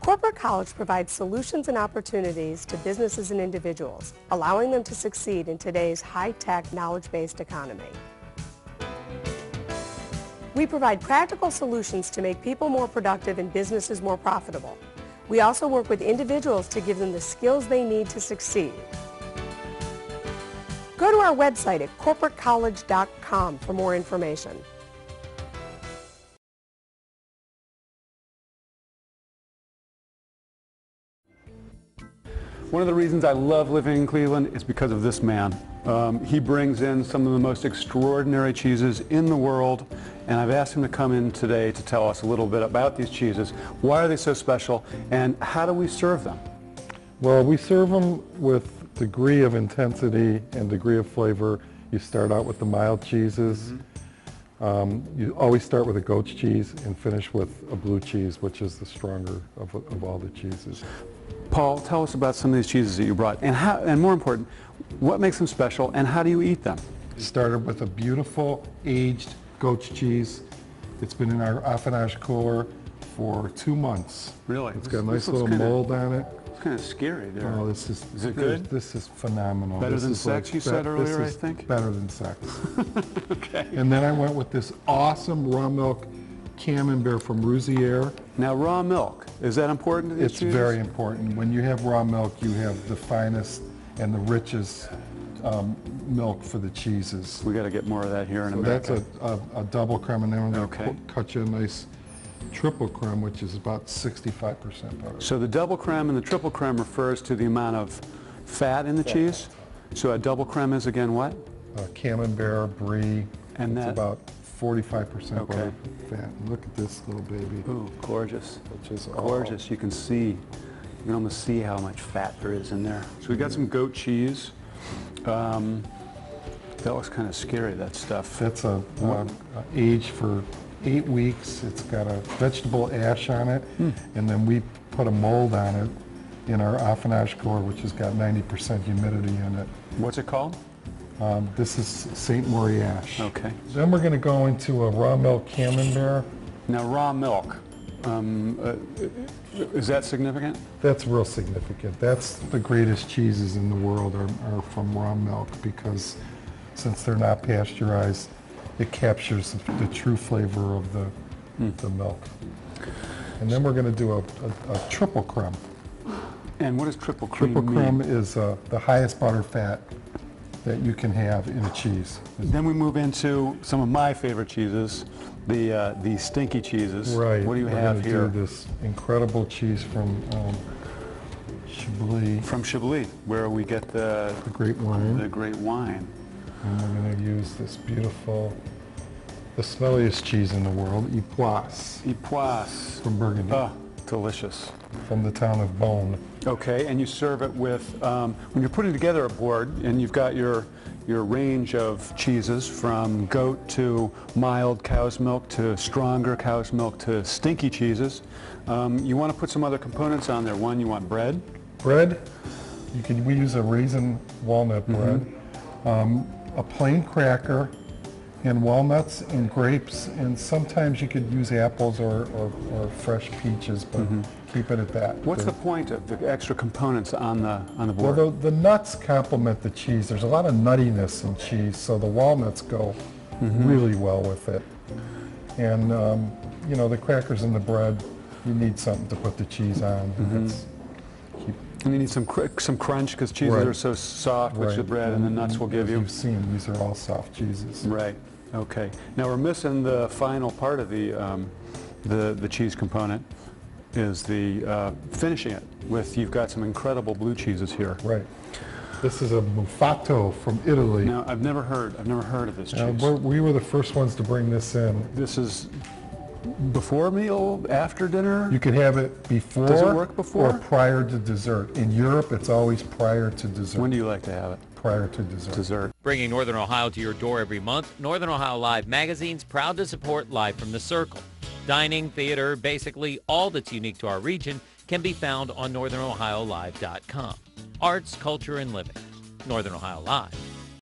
Corporate College provides solutions and opportunities to businesses and individuals, allowing them to succeed in today's high-tech, knowledge-based economy. We provide practical solutions to make people more productive and businesses more profitable. We also work with individuals to give them the skills they need to succeed. Go to our website at corporatecollege.com for more information. One of the reasons I love living in Cleveland is because of this man. He brings in some of the most extraordinary cheeses in the world, and I've asked him to come in today to tell us a little bit about these cheeses. Why are they so special, and how do we serve them? Well, we serve them with degree of intensity and degree of flavor. You start out with the mild cheeses. You always start with a goat's cheese and finish with a blue cheese, which is the stronger of all the cheeses. Paul, tell us about some of these cheeses that you brought, and more important, what makes them special, and how do you eat them? Started with a beautiful aged goat's cheese. It's been in our affinage cooler for 2 months. Really? It's got a nice little mold on it. It's kind of scary there. Oh, this is it good? This is phenomenal. Better than sex, you said earlier, I think? Better than sex. Okay. And then I went with this awesome raw milk camembert from Rouzier. Now, raw milk, is that important to these cheeses? It's very important. When you have raw milk, you have the finest and the richest milk for the cheeses. We got to get more of that here in America. That's a double creme, and then we're Okay. going to cut you a nice triple creme, which is about 65% butter. So the double creme and the triple creme refers to the amount of fat in the cheese. So a double creme is again what? Camembert, brie, and it's that about 45% okay. butter fat. And look at this little baby. Ooh, gorgeous. Which is gorgeous. You can almost see how much fat there is in there. So we got some goat cheese. That looks kind of scary, that stuff. That's aged for 8 weeks. It's got a vegetable ash on it, and then we put a mold on it in our affinage cooler, which has got 90% humidity in it. What's it called? This is St. Moriash. Okay. Then we're going to go into a raw milk camembert. Now, raw milk, is that significant? That's real significant. That's the greatest cheeses in the world are from raw milk, because since they're not pasteurized, it captures the true flavor of the milk. And then we're going to do a triple creme. And what does triple creme Triple creme mean? is the highest butter fat that you can have in a cheese. Then we move into some of my favorite cheeses, the stinky cheeses. Right. What do you have here? Do this incredible cheese from Chablis. From Chablis, where we get the great wine. The great wine. And we're going to use this beautiful, the smelliest cheese in the world, Epoisse. Epoisse. From Burgundy. Oh, delicious. From the town of Beaune. Okay, and you serve it with, when you're putting together a board and you've got your range of cheeses from goat to mild cow's milk to stronger cow's milk to stinky cheeses, you want to put some other components on there. One, you want bread. Bread, we use a raisin walnut bread, a plain cracker, and walnuts and grapes, and sometimes you could use apples or fresh peaches, but keep it at that. What's the point of the extra components on the board? Well, the nuts complement the cheese. There's a lot of nuttiness in cheese, so the walnuts go really well with it. And you know, the crackers and the bread, you need something to put the cheese on. And you need some crunch, because cheeses are so soft, which the bread and the nuts will give you. As you've seen, these are all soft cheeses. Right. Okay. Now we're missing the final part of the cheese component, is the finishing it with. You've got some incredible blue cheeses here. Right. This is a Muffato from Italy. Now I've never heard of this cheese. We were the first ones to bring this in. This is before meal, after dinner? You could have it before. Does it work before? Or prior to dessert. In Europe, it's always prior to dessert. When do you like to have it? Prior to dessert. Bringing Northern Ohio to your door every month, Northern Ohio Live magazine's proud to support Live from the Circle. Dining, theater, basically all that's unique to our region can be found on NorthernOhioLive.com. Arts, culture, and living. Northern Ohio Live.